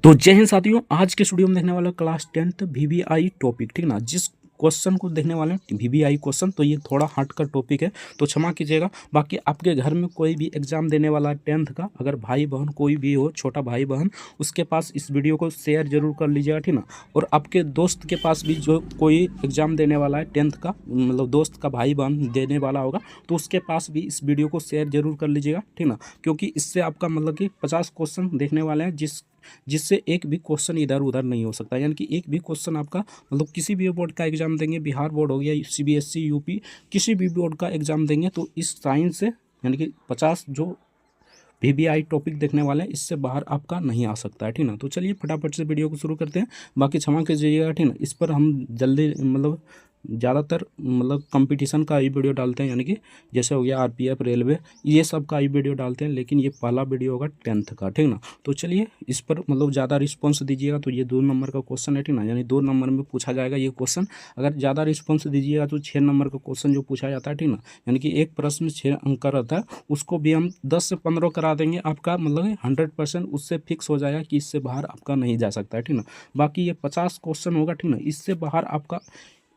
तो जय हिंद साथियों, आज के स्टूडियो में देखने वाला क्लास 10th वीवीआई टॉपिक, ठीक ना। जिस क्वेश्चन को देखने वाले हैं वीवीआई क्वेश्चन, तो ये थोड़ा हट कर टॉपिक है तो क्षमा कीजिएगा। बाकी आपके घर में कोई भी एग्जाम देने वाला है 10th का, अगर भाई बहन कोई भी हो, छोटा भाई बहन, उसके पास इस वीडियो को शेयर जरूर कर लीजिएगा, ठीक ना। और आपके दोस्त के पास भी जो कोई एग्जाम देने वाला है 10th का, मतलब दोस्त का भाई बहन देने वाला होगा, तो उसके पास भी इस वीडियो को शेयर जरूर कर लीजिएगा, ठीक ना। क्योंकि इससे आपका मतलब कि 50 क्वेश्चन देखने वाले हैं, जिससे एक भी क्वेश्चन इधर उधर नहीं हो सकता। यानी कि एक भी क्वेश्चन आपका मतलब किसी भी बोर्ड का एग्जाम देंगे, बिहार बोर्ड हो गया, सीबीएसई, यूपी, किसी भी बोर्ड का एग्जाम देंगे, तो इस साइंस से यानी कि 50 जो वीवीआई टॉपिक देखने वाले हैं, इससे बाहर आपका नहीं आ सकता है, ठीक ना। तो चलिए फटाफट से वीडियो को शुरू करते हैं। बाकी क्षमा कीजिएगा, ठीक ना। इस पर हम जल्दी मतलब ज़्यादातर मतलब कंपटीशन का ही वीडियो डालते हैं, यानी कि जैसे हो गया आरपीएफ, रेलवे, ये सब का ही वीडियो डालते हैं, लेकिन ये पहला वीडियो होगा 10th का, ठीक ना। तो चलिए इस पर मतलब ज़्यादा रिस्पॉन्स दीजिएगा। तो ये 2 नंबर का क्वेश्चन है, ठीक ना, यानी 2 नंबर में पूछा जाएगा ये क्वेश्चन। अगर ज़्यादा रिस्पॉन्स दीजिएगा तो 6 नंबर का क्वेश्चन जो पूछा जाता है, ठीक ना, यानी कि एक प्रश्न 6 अंक का रहता है, उसको भी हम 10 से 15 करा देंगे। आपका मतलब 100% उससे फिक्स हो जाएगा कि इससे बाहर आपका नहीं जा सकता है, ठीक ना। बाकी ये 50 क्वेश्चन होगा, ठीक ना, इससे बाहर आपका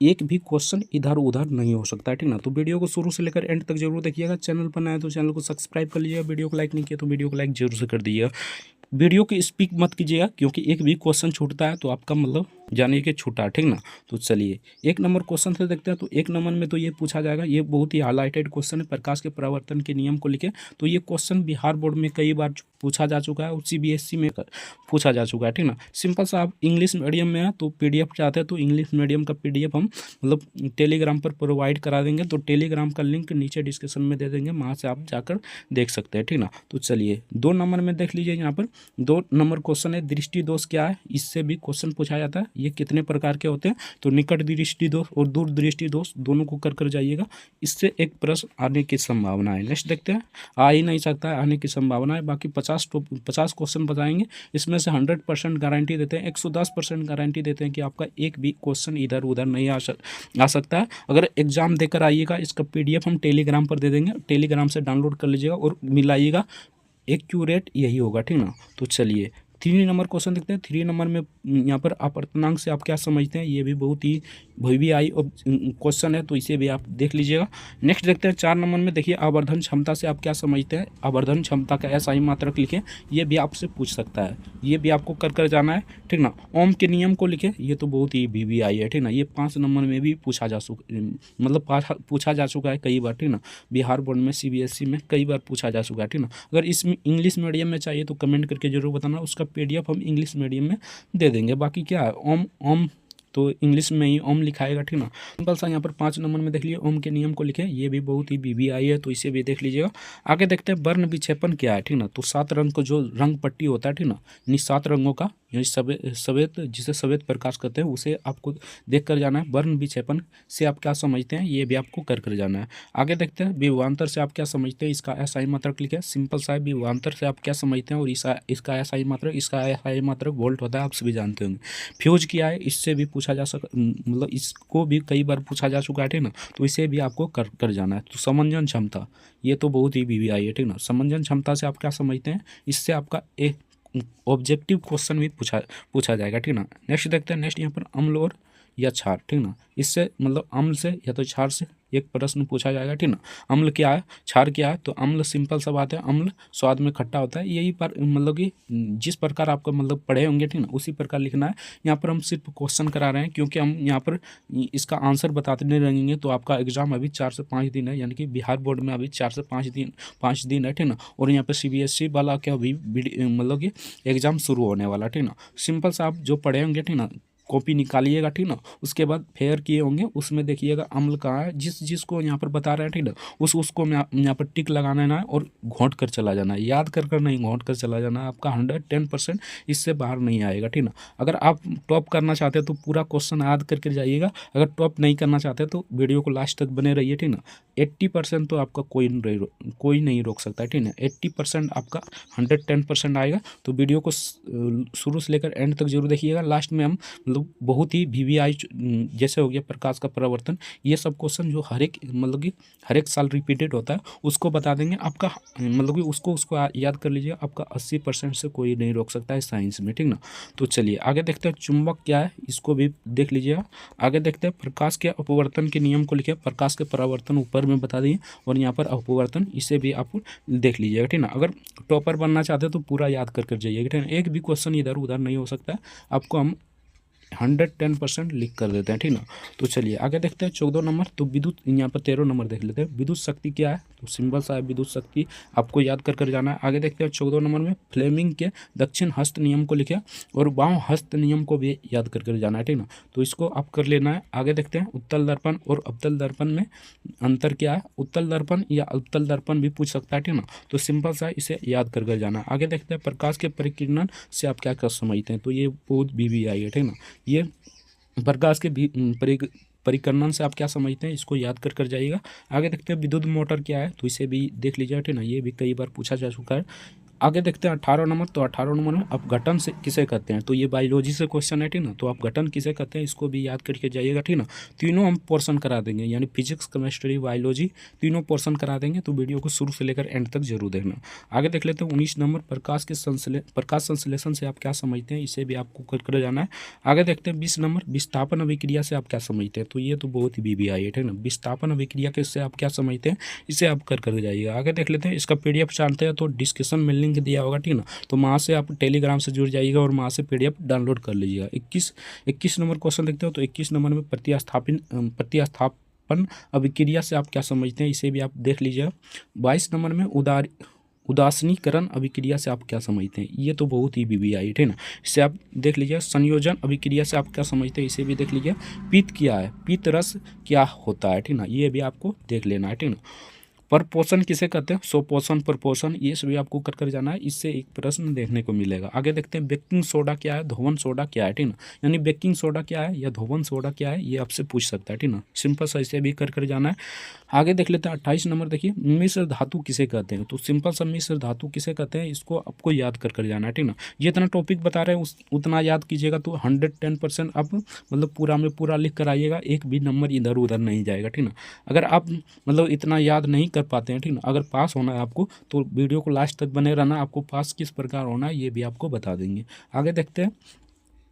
एक भी क्वेश्चन इधर उधर नहीं हो सकता है, ठीक ना। तो वीडियो को शुरू से लेकर एंड तक जरूर देखिएगा। चैनल पर नया है तो चैनल को सब्सक्राइब कर लीजिएगा। वीडियो को लाइक नहीं किया तो वीडियो को लाइक जरूर से कर दीजिएगा। वीडियो की स्पीक मत कीजिएगा, क्योंकि एक भी क्वेश्चन छूटता है तो आपका मतलब जानिए कि छूटा, ठीक ना। तो चलिए 1 नंबर क्वेश्चन से देखते हैं। तो 1 नंबर में तो ये पूछा जाएगा, ये बहुत ही हाईलाइटेड क्वेश्चन है, प्रकाश के परावर्तन के नियम को लेके। तो ये क्वेश्चन बिहार बोर्ड में कई बार पूछा जा चुका है और सीबीएसई में पूछा जा चुका है, ठीक ना। सिंपल सा, आप इंग्लिश मीडियम में है तो पीडीएफ चाहते हैं तो इंग्लिश मीडियम का पीडीएफ हम मतलब टेलीग्राम पर प्रोवाइड करा देंगे। तो टेलीग्राम का लिंक नीचे डिस्क्रिप्शन में दे देंगे, वहाँ से आप जाकर देख सकते हैं, ठीक ना। तो चलिए 2 नंबर में देख लीजिए। यहाँ पर 2 नंबर क्वेश्चन है, दृष्टि दोष क्या है, इससे भी क्वेश्चन पूछा जाता है। ये कितने प्रकार के होते हैं, तो निकट दृष्टि दोष और दूर दृष्टि दोष दोनों को कर जाइएगा। इससे एक प्रश्न आने की संभावना है। नेक्स्ट देखते हैं, आ ही नहीं सकता है, आने की संभावना है। बाकी 50 क्वेश्चन बताएंगे, इसमें से 100% गारंटी देते हैं, 110% गारंटी देते हैं कि आपका एक भी क्वेश्चन इधर उधर नहीं आ सकता है। अगर एग्जाम देकर आइएगा, इसका पीडीएफ हम टेलीग्राम पर दे देंगे, टेलीग्राम से डाउनलोड कर लीजिएगा और मिलाइएगा, एक्यूरेट यही होगा, ठीक ना। तो चलिए 3 नंबर क्वेश्चन देखते हैं। 3 नंबर में यहाँ पर अपर्तनांक से आप क्या समझते हैं, ये भी बहुत ही वीवीआई क्वेश्चन है, तो इसे भी आप देख लीजिएगा। नेक्स्ट देखते हैं 4 नंबर में, देखिए आवर्धन क्षमता से आप क्या समझते हैं, आवर्धन क्षमता का SI मात्रक लिखें, ये भी आपसे पूछ सकता है, ये भी आपको कर जाना है, ठीक ना। ओम के नियम को लिखें, ये तो बहुत ही वीवीआई है, ठीक ना। ये 5 नंबर में भी पूछा जा चुका है कई बार, ठीक ना। बिहार बोर्ड में, सीबीएसई में कई बार पूछा जा चुका है, ठीक ना। अगर इसमें इंग्लिश मीडियम में चाहिए तो कमेंट करके जरूर बताना, उसका पीडीएफ हम इंग्लिश मीडियम में दे देंगे। बाकी क्या है, ओम ओम तो इंग्लिश में ही ओम लिखाएगा, ठीक ना। सिंपल सा यहाँ पर 5 नंबर में देख लीजिए, ओम के नियम को लिखे, ये भी बहुत ही वीवीआई है, तो इसे भी देख लीजिएगा। आगे देखते हैं वर्ण विक्षेपण क्या है, ठीक ना। तो 7 रंग को जो रंग पट्टी होता है, ठीक ना, यानी 7 रंगों का, यानी सफेद, जिसे सफेद प्रकाश कहते हैं, उसे आपको देख कर जाना है। वर्ण विक्षेपण से आप क्या समझते हैं, ये भी आपको कर जाना है। आगे देखते हैं विभवांतर से आप क्या समझते हैं, इसका SI मात्रक लिखे। सिंपल सा है, विभवांतर से आप क्या समझते हैं और इसका SI मात्रक वोल्ट होता है, आप सभी जानते होंगे। फ्यूज किया है, इससे भी पूछा जा मतलब इसको भी कई बार पूछा जा चुका है, ठीक ना। तो इसे भी आपको कर जाना है। तो समंजन क्षमता, ये तो बहुत ही वीवीआई है, ठीक ना। समंजन क्षमता से आप क्या समझते हैं, इससे आपका एक ऑब्जेक्टिव क्वेश्चन भी पूछा जाएगा, ठीक ना। नेक्स्ट देखते हैं, नेक्स्ट यहाँ पर अम्ल और या क्षार, ठीक ना। इससे मतलब अम्ल से या तो क्षार से एक प्रश्न पूछा जाएगा, ठीक ना। अम्ल क्या है, क्षार क्या है, तो अम्ल सिंपल सा बात है, अम्ल स्वाद में खट्टा होता है, यही पर मतलब कि जिस प्रकार आपको मतलब पढ़े होंगे, ठीक ना, उसी प्रकार लिखना है। यहाँ पर हम सिर्फ क्वेश्चन करा रहे हैं, क्योंकि हम यहाँ पर इसका आंसर बताते नहीं रहेंगे। तो आपका एग्जाम अभी 4 से 5 दिन है, यानी कि बिहार बोर्ड में अभी 4 से 5 दिन है, ठीक ना। और यहाँ पर सीबीएसई वाला क्या अभी मतलब कि एग्जाम शुरू होने वाला, ठीक ना। सिंपल सा आप जो पढ़े होंगे, ठीक ना, कॉपी निकालिएगा, ठीक ना। उसके बाद फेयर किए होंगे, उसमें देखिएगा अम्ल कहाँ है, जिसको यहाँ पर बता रहे हैं, ठीक ना, उसको यहाँ पर टिक लगाना है और घोंट कर चला जाना है, याद कर नहीं, घोंट कर चला जाना है। आपका 110% इससे बाहर नहीं आएगा, ठीक ना। अगर आप टॉप करना चाहते हैं तो पूरा क्वेश्चन याद करके जाइएगा, अगर टॉप नहीं करना चाहते तो वीडियो को लास्ट तक बने रहिए, ठीक ना। 80% तो आपका कोई नहीं रोक सकता है, ठीक है। 80% आपका 110% आएगा। तो वीडियो को शुरू से लेकर एंड तक जरूर देखिएगा। लास्ट में हम मतलब बहुत ही VVI जैसे हो गया प्रकाश का परावर्तन, ये सब क्वेश्चन जो हर एक साल रिपीटेड होता है उसको बता देंगे। आपका मतलब कि उसको याद कर लीजिए। आपका 80% से कोई नहीं रोक सकता है साइंस में, ठीक ना। तो चलिए आगे देखते हैं चुंबक क्या है, इसको भी देख लीजिएगा। आगे देखते हैं प्रकाश के अपवर्तन के नियम को लिखे। प्रकाश के परावर्तन ऊपर में बता दिए और यहाँ पर अपवर्तन इसे भी आप देख लीजिएगा, ठीक ना। अगर टॉपर बनना चाहते हैं तो पूरा याद कर जाइएगा, ठीक है। एक भी क्वेश्चन इधर उधर नहीं हो सकता है। आपको हम 110% लिख कर देते हैं, ठीक ना। तो चलिए आगे देखते हैं 14 नंबर। तो विद्युत, यहाँ पर 13 नंबर देख लेते हैं। विद्युत शक्ति क्या है, तो सिंपल सा है, विद्युत शक्ति आपको याद कर जाना है। आगे देखते हैं 14 नंबर में फ्लेमिंग के दक्षिण हस्त नियम को लिखे और बाम हस्त नियम को भी याद कर जाना है, ठीक ना। तो इसको आप कर लेना है। आगे देखते हैं उत्तल दर्पण और अवतल दर्पण में अंतर क्या है। उत्तल दर्पण या अवतल दर्पण भी पूछ सकता है, ठीक ना। तो सिंपल सा इसे याद कर जाना है। आगे देखते हैं प्रकाश के परिकिरण से आप क्या कर समझते हैं, तो ये बहुत VVI है, ठीक ना। ये प्रकाश के परिकर्णन से आप क्या समझते हैं, इसको याद कर जाइएगा। आगे देखते हैं विद्युत मोटर क्या है, तो इसे भी देख लीजिए, ठीक ना। ये भी कई बार पूछा जा चुका है। आगे देखते हैं 18 नंबर। तो 18 नंबर में अपघटन से किसे कहते हैं, तो ये बायोलॉजी से क्वेश्चन है, ठीक ना। तो अपघटन किसे कहते हैं इसको भी याद करके जाइएगा, ठीक ना। तीनों हम पोर्शन करा देंगे, यानी फिजिक्स, केमिस्ट्री, बायोलॉजी तीनों पोर्शन करा देंगे। तो वीडियो को शुरू से लेकर एंड तक जरूर देखना। आगे देख लेते हैं 19 नंबर प्रकाश संश्लेषण से आप क्या समझते हैं, इसे भी आपको कर जाना है। आगे देखते हैं 20 नंबर विस्थापन अभिक्रिया से आप क्या समझते हैं, तो ये तो बहुत ही VVI है, ठीक ना। विस्थापन अभिक्रिया के से आप क्या समझते हैं, इसे आप कर जाइएगा। आगे देख लेते हैं इसका PDF जानते हैं तो डिस्कशन में लिंक दिया होगा, ठीक ना। तो वहाँ से आप टेलीग्राम से जुड़ जाइएगा और वहाँ से PDF डाउनलोड कर लीजिएगा। 21 नंबर क्वेश्चन देखते हो। तो 21 नंबर में प्रतिस्थापन अभिक्रिया से आप क्या समझते हैं, इसे भी आप देख लीजिएगा। 22 नंबर में उदासीनीकरण अभिक्रिया से आप क्या समझते हैं, ये तो बहुत ही VVI है, ठीक ना। इससे आप देख लीजिए। संयोजन अभिक्रिया से आप क्या समझते हैं, इसे भी देख लीजिए। पित्त क्या है, पित्त रस क्या होता है, ठीक ना। ये भी आपको देख लेना है, ठीक ना। परपोषण किसे कहते हैं, स्वपोषण, परपोषण, ये सभी आपको कर जाना है। इससे एक प्रश्न देखने को मिलेगा। आगे देखते हैं बेकिंग सोडा क्या है, धोवन सोडा क्या है, ठीक ना। यानी बेकिंग सोडा क्या है या धोवन सोडा क्या है, ये आपसे पूछ सकता है, ठीक ना। सिंपल सा इसे भी कर जाना है। आगे देख लेते हैं 28 नंबर। देखिए मिश्र धातु किसे कहते हैं, तो सिंपल सा मिश्र धातु किसे कहते हैं, इसको आपको याद कर जाना है, ठीक ना। ये इतना टॉपिक बता रहे हैं उतना याद कीजिएगा तो 110% आप मतलब पूरा में पूरा लिख कर आइएगा। एक भी नंबर इधर उधर नहीं जाएगा, ठीक ना। अगर आप मतलब इतना याद नहीं कर पाते हैं, ठीक ना, अगर पास होना है आपको तो वीडियो को लास्ट तक बने रहना। आपको पास किस प्रकार होना है ये भी आपको बता देंगे। आगे देखते हैं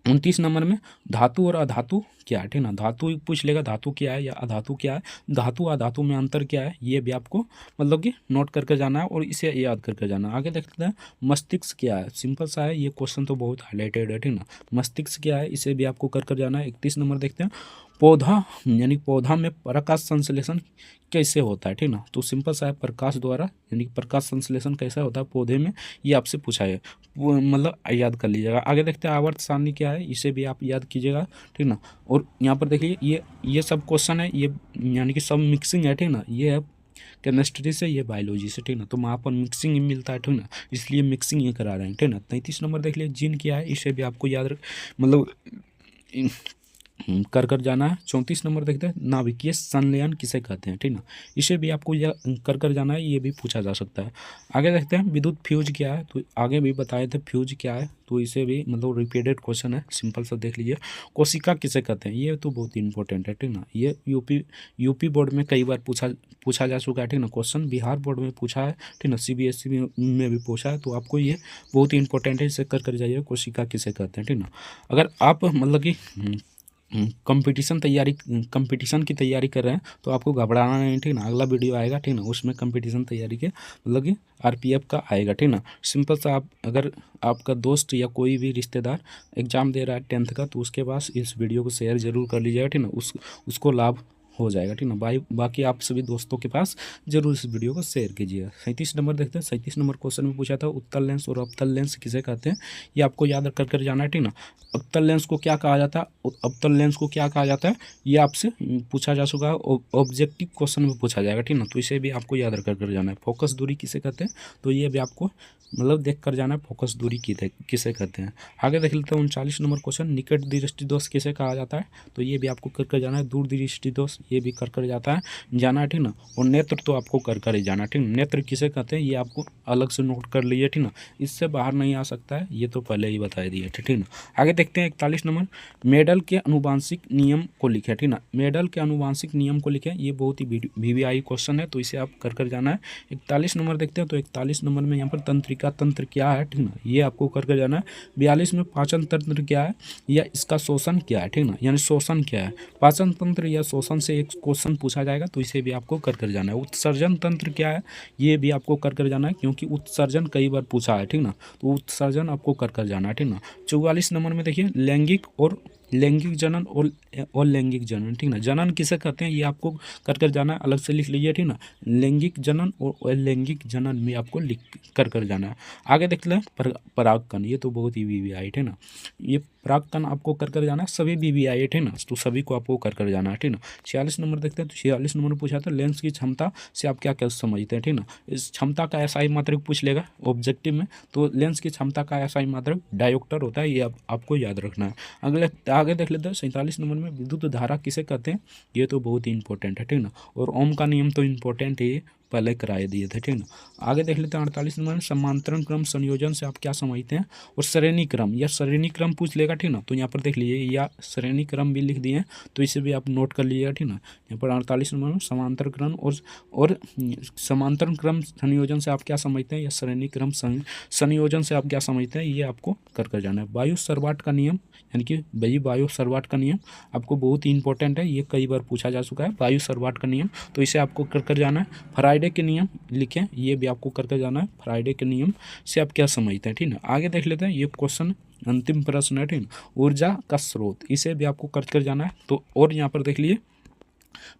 29 नंबर में धातु और अधातु क्या है, ठीक ना। धातु पूछ लेगा धातु क्या है या अधातु क्या है, धातु अधातु में अंतर क्या है, ये भी आपको मतलब कि नोट करके जाना है और इसे याद करके जाना है। आगे देखते हैं मस्तिष्क क्या है, सिंपल सा है, ये क्वेश्चन तो बहुत हाईलाइटेड है, ठीक ना। मस्तिष्क क्या है, इसे भी आपको कर जाना है। 31 नंबर देखते हैं पौधा, यानी पौधा में प्रकाश संश्लेषण कैसे होता है, ठीक ना। तो सिंपल सा है, प्रकाश द्वारा, यानी प्रकाश संश्लेषण कैसा होता है पौधे में, ये आपसे पूछा है, वो मतलब याद कर लीजिएगा। आगे देखते हैं आवर्त सारणी क्या है, इसे भी आप याद कीजिएगा, ठीक ना। और यहाँ पर देखिए ये सब क्वेश्चन है, ये यानी कि सब मिक्सिंग है, ठीक ना। ये है केमिस्ट्री से, ये बायोलॉजी से, ठीक ना। तो वहाँ पर मिक्सिंग ही मिलता है, ठीक ना, इसलिए मिक्सिंग ही करा रहे हैं, ठीक ना। 33 नंबर देख लीजिए जीन क्या है, इसे भी आपको याद मतलब कर जाना है। 34 नंबर देखते हैं नाभिकीय संलयन किसे कहते हैं, ठीक ना। इसे भी आपको कर जाना है, ये भी पूछा जा सकता है। आगे देखते हैं विद्युत फ्यूज क्या है, तो आगे भी बताए थे फ्यूज क्या है, तो इसे भी मतलब रिपीटेड क्वेश्चन है, सिंपल सा देख लीजिए। कोशिका किसे कहते हैं, ये तो बहुत इंपॉर्टेंट है, ठीक ना। ये यूपी बोर्ड में कई बार पूछा जा चुका है, ठीक ना। क्वेश्चन बिहार बोर्ड में पूछा है, ठीक ना। CBSE में भी पूछा है, तो आपको ये बहुत ही इंपॉर्टेंट है, इसे कर जाइए। कोशिका किसे कहते हैं, ठीक ना। अगर आप मतलब कि कंपटीशन की तैयारी कर रहे हैं तो आपको घबराना नहीं, ठीक ना। अगला वीडियो आएगा, ठीक ना, उसमें कंपटीशन तैयारी के मतलब कि RPF का आएगा, ठीक ना। सिंपल सा आप अगर आपका दोस्त या कोई भी रिश्तेदार एग्ज़ाम दे रहा है 10th का, तो उसके पास इस वीडियो को शेयर जरूर कर लीजिएगा, ठीक ना। उसको लाभ हो जाएगा, ठीक ना। बाकी आप सभी दोस्तों के पास जरूर इस वीडियो को शेयर कीजिएगा। 37 नंबर देखते हैं। 37 नंबर क्वेश्चन में पूछा था उत्तल लेंस और अवतल लेंस किसे कहते हैं, ये आपको याद कर जाना है, ठीक ना। अवतल लेंस को क्या कहा जाता है, अवतल लेंस को क्या कहा जाता है, ये आपसे पूछा जा चुका है, ऑब्जेक्टिव क्वेश्चन में पूछा जाएगा, ठीक ना। तो इसे भी आपको याद कर जाना है। फोकस दूरी किसे कहते हैं, तो ये भी आपको मतलब देख कर जाना है, फोकस दूरी किसे कहते हैं। आगे देख लेते हैं 39 नंबर क्वेश्चन निकट दृष्टि दोष किसे कहा जाता है, तो ये भी आपको कर जाना है। दूर दृष्टि दोष ये भी कर जाता है जाना है, ठीक ना। और नेत्र तो आपको कर ही जाना है, ठीक ना। नेत्र किसे कहते हैं ये आपको अलग से नोट कर लिए, ठीक ना। इससे बाहर नहीं आ सकता है, ये तो पहले ही बता दिए, ठीक ना। आगे देखते हैं 41 नंबर, मेडल के अनुवांशिक नियम को लिखे, ठीक ना। मेडल के अनुवांशिक नियम को लिखे, ये बहुत ही VVI क्वेश्चन है, तो इसे आप कर जाना है। 41 नंबर देखते हैं, तो 41 नंबर में यहाँ पर तंत्रिका तंत्र क्या है, ठीक ना, ये आपको कर जाना है। 42 में पाचन तंत्र क्या है या इसका शोषण क्या है, ठीक ना, यानी शोषण क्या है। पाचन तंत्र या शोषण से एक क्वेश्चन पूछा जाएगा, तो इसे भी आपको कर जाना है। उत्सर्जन तंत्र क्या है, ये भी आपको कर जाना है, क्योंकि उत्सर्जन कई बार पूछा है, ठीक ना, तो उत्सर्जन आपको कर जाना है, ठीक ना। 44 नंबर में देखिए लैंगिक और लैंगिक जनन और लैंगिक जनन, ठीक ना। जनन किसे कहते हैं ये आपको कर जाना है, अलग से लिख लीजिए, ठीक ना। लैंगिक जनन और लैंगिक जनन भी आपको लिख कर जाना है। आगे देख लें परागकण, ये तो बहुत ही VVI, ठीक ना। ये परागकण आपको कर जाना है, सभी VVI, ठीक ना, तो सभी को आपको कर जाना है, ठीक ना। 46 नंबर देखते हैं, तो 46 नंबर में पूछा था लेंस की क्षमता से आप क्या क्या समझते हैं, ठीक ना। इस क्षमता का SI मात्रक पूछ लेगा ऑब्जेक्टिव में, तो लेंस की क्षमता का SI मात्रक डायोप्टर होता है, ये आपको याद रखना है। अगले आगे देख लेते हैं 47 नंबर में विद्युत धारा किसे कहते हैं, ये तो बहुत ही इंपॉर्टेंट है, ठीक ना। और ओम का नियम तो इंपॉर्टेंट है, पहले कराए दिए थे, ठीक ना। आगे देख लेते हैं 48 नंबर में समांतरण क्रम संयोजन से आप क्या समझते हैं। और श्रेणी क्रम या श्रेणी क्रम पूछ लेगा, ठीक ना, तो यहाँ पर देख लीजिए या श्रेणी क्रम भी लिख दिए, तो इसे भी आप नोट कर लीजिएगा, ठीक ना। यहाँ पर 48 नंबर में समांतर क्रम और समांतरण क्रम संयोजन से आप क्या समझते हैं या श्रेणी क्रम संयोजन से आप क्या समझते हैं, ये आपको कर जाना है। वायु सर्वाट का नियम, यानी कि वायु सर्वाट का नियम आपको बहुत ही इंपॉर्टेंट है, ये कई बार पूछा जा चुका है, वायु सर्वाट का नियम, तो इसे आपको कर जाना है। फ्राइडे के नियम लिखें, ये भी आपको कर जाना है। फ्राइडे के नियम से आप क्या समझते हैं, ठीक है। आगे देख लेते हैं, ये क्वेश्चन अंतिम प्रश्न है, ठीक है। ऊर्जा का स्रोत, इसे भी आपको कर जाना है। तो और यहाँ पर देख लीजिए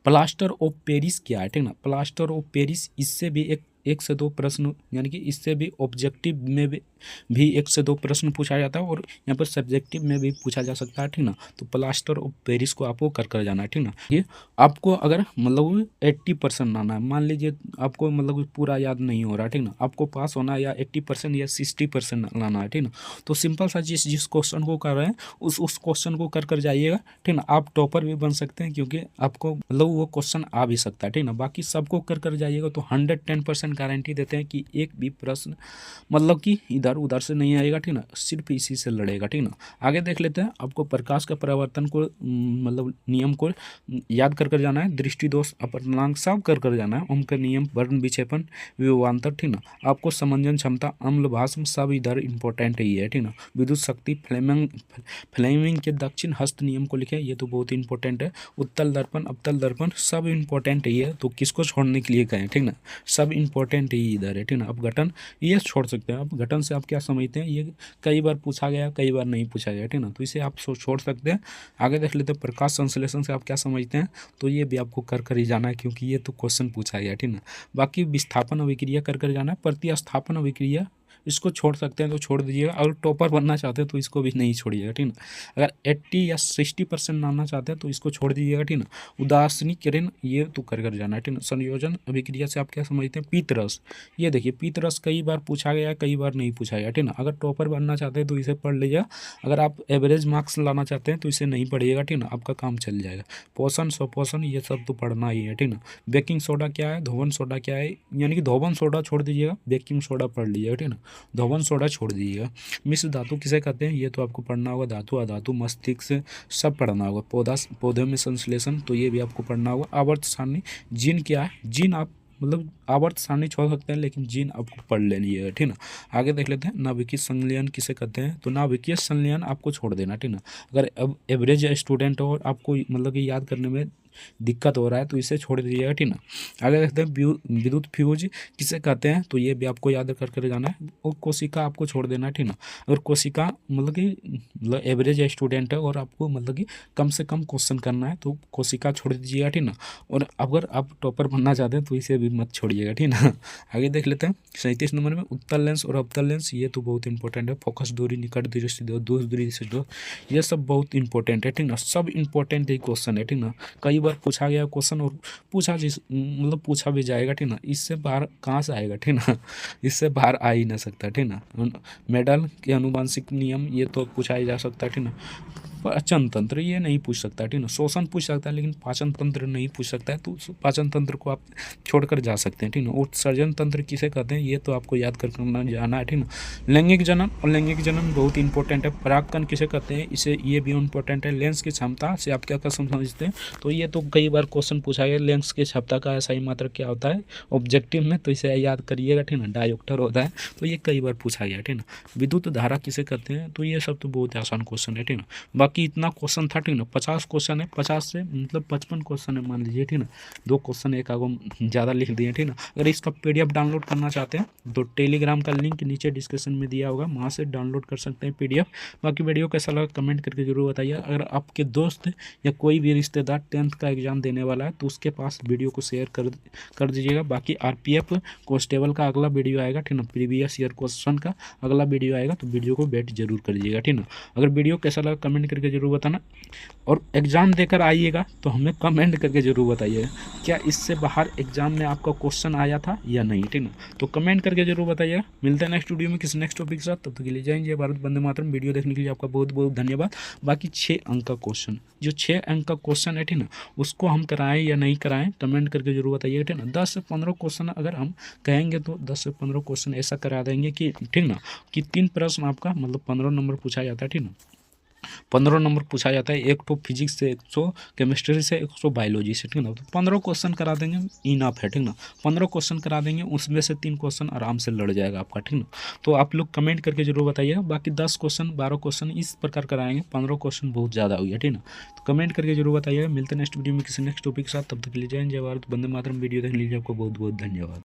प्लास्टर ऑफ पेरिस क्या है, ठीक ना। प्लास्टर ऑफ पेरिस, इससे भी एक से दो प्रश्न, यानी कि इससे भी ऑब्जेक्टिव में भी 1 से 2 प्रश्न पूछा जाता है और यहाँ पर सब्जेक्टिव में भी पूछा जा सकता है, ठीक ना। तो प्लास्टर ऑफ पेरिस को आपको कर जाना है, ठीक ना। ये आपको अगर मतलब 80% लाना है, मान लीजिए आपको मतलब पूरा याद नहीं हो रहा, ठीक ना, आपको पास होना है या 80% या 60% लाना है, ठीक ना। तो सिंपल सा जिस क्वेश्चन को कर रहे हैं उस क्वेश्चन को कर जाइएगा, ठीक ना। आप टॉपर भी बन सकते हैं, क्योंकि आपको मतलब वो क्वेश्चन आ भी सकता है, ठीक ना। बाकी सबको कर जाइएगा तो 110% गारंटी देते हैं कि एक भी प्रश्न मतलब कि इधर उधर से नहीं आएगा, ठीक ना, सिर्फ इसी से लड़ेगा, ठीक ना। आगे देख लेते हैं, आपको प्रकाश का परावर्तन को मतलब नियम को याद कर जाना है। दृष्टि दोष अपवर्तनांक सब कर जाना है। ओम का नियम, वर्ण विक्षेपण, विभवांतर, ठीक ना। आपको समंजन क्षमता, अम्ल भाष्म सब इधर इंपॉर्टेंट ही है, ठीक ना। विद्युत शक्ति, फ्लेमिंग के दक्षिण हस्त नियम को लिखे, ये तो बहुत इंपॉर्टेंट है। उत्तल दर्पण, अवतल दर्पण सब इंपॉर्टेंट ही है, तो किसको छोड़ने के लिए कहें, ठीक ना, सब इंपॉर्टेंट ही इधर है, ठीक ना। अब घटन ये छोड़ सकते हैं, अब घटन से आप क्या समझते हैं, ये कई बार पूछा गया, कई बार नहीं पूछा गया, ठीक ना, तो इसे आप छोड़ सकते हैं। आगे देख लेते हैं, प्रकाश संश्लेषण से आप क्या समझते हैं, तो ये भी आपको कर ही जाना है, क्योंकि ये तो क्वेश्चन पूछा गया, ठीक ना। बाकी विस्थापन अभिक्रिया कर जाना है। प्रतिस्थापन अभिक्रिया इसको छोड़ सकते हैं तो छोड़ दीजिएगा, अगर टॉपर बनना चाहते हैं तो इसको भी नहीं छोड़िएगा, ठीक ना। अगर 80 या 60% लाना चाहते हैं तो इसको छोड़ दीजिएगा, ठीक ना। उदासीनीकरण ये तो कर जाना है, ठीक ना। संयोजन अभिक्रिया से आप क्या समझते हैं, पीतरस, ये देखिए पीतरस कई बार पूछा गया, कई बार नहीं पूछा गया, ठीक ना। अगर टॉपर बनना चाहते हैं तो इसे पढ़ लीजिएगा, अगर आप एवरेज मार्क्स लाना चाहते हैं तो इसे नहीं पढ़िएगा, ठीक ना, आपका काम चल जाएगा। पोषण स्वपोषण ये सब तो पढ़ना ही है, ठीक ना। बेकिंग सोडा क्या है, धोवन सोडा क्या है, यानी कि धोवन सोडा छोड़ दीजिएगा, बेकिंग सोडा पढ़ लीजिएगा, ठीक ना। धोवन सोडा छोड़ दीजिएगा। मिश्र धातु किसे कहते हैं, ये तो आपको पढ़ना होगा। धातु अधातु मस्तिष्क सब पढ़ना होगा। पौधे में संश्लेषण, तो ये भी आपको पढ़ना होगा। आवर्त सारणी, जीन क्या है, जीन आप मतलब आवर्त सारणी छोड़ सकते हैं, लेकिन जीन आपको पढ़ लेनी है, ठीक ना। आगे देख लेते हैं, नाभिकीय संलयन किसे कहते हैं, तो नाभिकीय संलयन आपको छोड़ देना, ठीक ना। अगर अब एवरेज स्टूडेंट हो और आपको मतलब कि याद करने में दिक्कत हो रहा है तो इसे छोड़ दीजिएगा, ठीक ना। आगे देखते हैं, विद्युत फ्यूज किसे कहते हैं, तो ये भी आपको याद कर जाना है। और कोशिका आपको छोड़ देना है, ठीक ना। अगर कोशिका मतलब कि मतलब एवरेज स्टूडेंट है और आपको मतलब कि कम से कम क्वेश्चन करना है तो कोशिका छोड़ दीजिएगा, ठीक ना। और अगर आप टॉपर बनना चाहते हैं तो इसे भी मत छोड़िएगा, ठीक ना। आगे देख लेते हैं 37 नंबर में उत्तल लेंस और अवतल लेंस, ये तो बहुत इंपॉर्टेंट है। फोकस दूरी, निकट दृष्टि, दूर दृष्टि, ये सब बहुत इंपॉर्टेंट है, ठीक ना। सब इंपॉर्टेंट ही क्वेश्चन है, ठीक ना। कई बार पूछा गया क्वेश्चन और मतलब पूछा भी जाएगा, ठीक ना। इससे बाहर कहाँ से आएगा, ठीक ना, इससे बाहर आ ही ना सकता, ठीक ना। मेडल के अनुवांशिक नियम ये तो पूछा ही जा सकता है, ठीक ना। पाचन तंत्र ये नहीं पूछ सकता, ठीक है ना। श्वसन पूछ सकता है लेकिन पाचन तंत्र नहीं पूछ सकता है, तो पाचन तंत्र को आप छोड़कर जा सकते हैं, ठीक है ना। उत्सर्जन तंत्र किसे कहते हैं ये तो आपको याद करना जाना है, ठीक है ना। लैंगिक जनन, और लैंगिक जनन बहुत इंपॉर्टेंट है। परागकण किसे कहते हैं, इसे ये भी इंपॉर्टेंट है। लेंस की क्षमता से आप क्या क्या समझते हैं, तो ये तो कई बार क्वेश्चन पूछा गया। लेंस की क्षमता का सही मात्रक क्या होता है ऑब्जेक्टिव में, तो इसे याद करिएगा, ठीक है ना। डायोप्टर होता है, तो ये कई बार पूछा गया, ठीक है ना। विद्युत धारा किसे कहते हैं, तो ये सब तो बहुत आसान क्वेश्चन है, ठीक है ना। बाकी इतना क्वेश्चन था, ठीक है ना। 50 क्वेश्चन है, 50 से मतलब 55 क्वेश्चन है मान लीजिए, ठीक है ना। 2 क्वेश्चन एक आगो ज़्यादा लिख दिए, ठीक है ना। अगर इसका PDF डाउनलोड करना चाहते हैं तो टेलीग्राम का लिंक नीचे डिस्क्रिप्शन में दिया होगा, वहाँ से डाउनलोड कर सकते हैं PDF। बाकी वीडियो कैसा लगा कमेंट करके जरूर बताइए। अगर आपके दोस्त या कोई भी रिश्तेदार 10th का एग्जाम देने वाला है तो उसके पास वीडियो को शेयर कर दीजिएगा। बाकी RPF कांस्टेबल का अगला वीडियो आएगा, ठीक ना। प्रीवियस ईयर क्वेश्चन का अगला वीडियो आएगा, तो वीडियो को वेट जरूर कर दीजिएगा, ठीक ना। अगर वीडियो कैसा लगा कमेंट करके जरूर बताना, और एग्ज़ाम देकर आइएगा तो हमें कमेंट करके जरूर बताइएगा क्या इससे बाहर एग्जाम में आपका क्वेश्चन आया था या नहीं, ठीक ना। तो कमेंट करके जरूर बताइएगा। मिलते हैं नेक्स्ट वीडियो में किसी नेक्स्ट टॉपिक के साथ, तब तक के लिए जय हिंद जय भारत वंदे मातरम। वीडियो देखने के लिए आपका बहुत बहुत धन्यवाद। बाकी 6 अंक का क्वेश्चन, जो 6 अंक का क्वेश्चन है, ठीक ना, उसको हम कराएं या नहीं कराएं कमेंट करके जरूर बताइएगा, ठीक ना। 10 से 15 क्वेश्चन अगर हम कहेंगे तो 10 से 15 क्वेश्चन ऐसा करा देंगे कि, ठीक ना, कि 3 प्रश्न आपका मतलब 15 नंबर पूछा जाता है, ठीक ना। 15 नंबर पूछा जाता है, 1 तो फिजिक्स से, 100 केमिस्ट्री से, 100 बायोलॉजी से, ठीक ना। तो 15 क्वेश्चन करा देंगे, इनफ है, ठीक ना। 15 क्वेश्चन करा देंगे, उसमें से 3 क्वेश्चन आराम से लड़ जाएगा आपका, ठीक ना। तो आप लोग कमेंट करके जरूर बताइएगा। बाकी 10 क्वेश्चन 12 क्वेश्चन इस प्रकार कराएंगे, 15 क्वेश्चन बहुत ज़्यादा हो गया, ठीक ना। तो कमेंट करके जरूर बताइएगा। मिलते हैं नेक्स्ट वीडियो में किसी नेक्स्ट टॉपिक के साथ, तब तक के लिए जय हिंद जय भारत वंदे मातरम। वीडियो देखने के लिए आपको बहुत बहुत धन्यवाद।